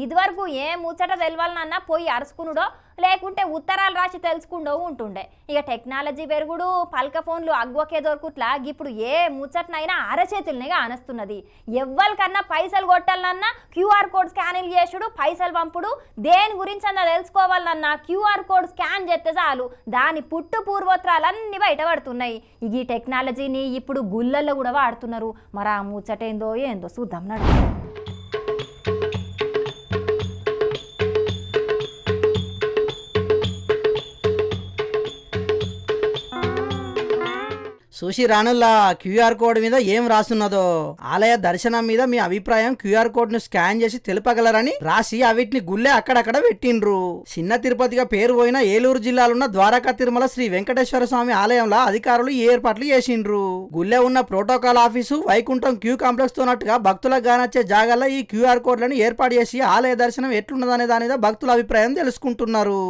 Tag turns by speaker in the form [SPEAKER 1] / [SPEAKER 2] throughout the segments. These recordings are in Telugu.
[SPEAKER 1] ఇదివరకు ఏ ముచ్చట తెలవాలన్నా పోయి అరుచుకునుడో లేకుంటే ఉత్తరాలు రాసి తెలుసుకుండో ఉంటుండే. ఇక టెక్నాలజీ పెరుగుడు పల్క ఫోన్లు అగ్వకే దొరుకుట్లా ఇప్పుడు ఏ ముచ్చటనైనా అరచేతులనే ఆనస్తున్నది. ఎవ్వరికన్నా పైసలు కొట్టాలన్నా క్యూఆర్ కోడ్ స్కానింగ్ చేసుడు, పైసలు పంపుడు, దేని గురించి అన్నా తెలుసుకోవాలన్నా క్యూఆర్ కోడ్ స్కాన్ చేస్తే చాలు దాని పుట్టు పూర్వోత్తరాలన్నీ బయటపడుతున్నాయి. ఈ టెక్నాలజీని ఇప్పుడు గుళ్ళల్లో కూడా వాడుతున్నారు. మరి ఆ ముచ్చటేందో ఏందో చూద్దాం నడు.
[SPEAKER 2] చూసి రానుల్లా క్యూఆర్ కోడ్ మీద ఏం రాసున్నదో. ఆలయ దర్శనం మీద మీ అభిప్రాయం క్యూఆర్ కోడ్ ను స్కాన్ చేసి తెలుపగలరని రాసి అవిటిని గుళ్ళే అక్కడక్కడ పెట్టిండ్రు. చిన్న తిరుపతిగా పేరు పోయిన ఏలూరు జిల్లాలున్న ద్వారకా తిరుమల శ్రీ వెంకటేశ్వర స్వామి ఆలయంలో అధికారులు ఈ ఏర్పాట్లు చేసిండ్రు. గుళ్ళే ఉన్న protocol office Vaikuntham queue complex తోనట్టుగా భక్తులకు గానొచ్చే జాగాల్లో ఈ క్యూఆర్ కోడ్లను ఏర్పాటు చేసి ఆలయ దర్శనం ఎట్లున్నదనే దాని మీద భక్తుల అభిప్రాయం తెలుసుకుంటున్నారు.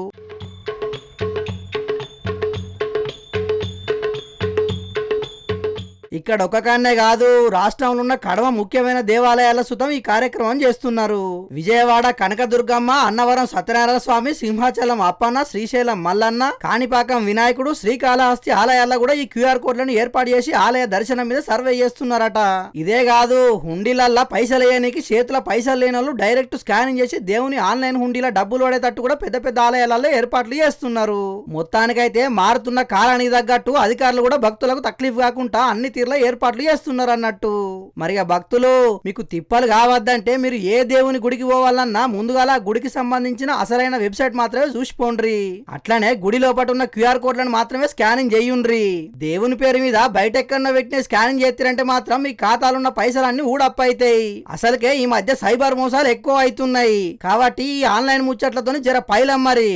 [SPEAKER 2] ఇక్కడ ఒక కాన్నే కాదు, రాష్ట్రంలో ఉన్న కడమ ముఖ్యమైన దేవాలయాల సుతం ఈ కార్యక్రమం చేస్తున్నారు. విజయవాడ కనకదుర్గమ్మ, అన్నవరం సత్యనారాయణ స్వామి, సింహాచలం అప్పన్న, శ్రీశైలం మల్లన్న, కాణిపాకం వినాయకుడు, శ్రీకాళహస్తి ఆలయాల్లో కూడా ఈ క్యూఆర్ కోడ్లను ఏర్పాటు చేసి ఆలయ దర్శనం మీద సర్వే చేస్తున్నారట. ఇదే కాదు, హుండీలల్లా పైసలు వేయడానికి చేతుల పైసలు లేని వాళ్ళు డైరెక్ట్ స్కానింగ్ చేసి దేవుని ఆన్లైన్ హుండీల డబ్బులు పడేటట్టు కూడా పెద్ద పెద్ద ఆలయాలలో ఏర్పాట్లు చేస్తున్నారు. మొత్తానికైతే మారుతున్న కాలానికి తగ్గట్టు అధికారులు కూడా భక్తులకు తక్లీఫ్ కాకుండా అన్ని ఏర్పాట్లు చేస్తున్నారు అన్నట్టు. మరి ఆ భక్తులు మీకు తిప్పలు కావద్దంటే మీరు ఏ దేవుని గుడికి పోవాలన్నా ముందుగా గుడికి సంబంధించిన అసలైన వెబ్సైట్ మాత్రమే చూసిపోండ్రి. అట్లనే గుడి లోపల ఉన్న క్యూఆర్ కోడ్లను మాత్రమే స్కానింగ్ చేయుండ్రి. దేవుని పేరు మీద బయట ఎక్కడన్నా పెట్టిన స్కానింగ్ చేస్తారంటే మాత్రం మీ ఖాతాలున్న పైసలన్నీ ఊడప్పైతాయి. అసలుకే ఈ మధ్య సైబర్ మోసాలు ఎక్కువ అవుతున్నాయి కాబట్టి ఈ ఆన్లైన్ ముచ్చట్లతో జర పైలమ్మరి.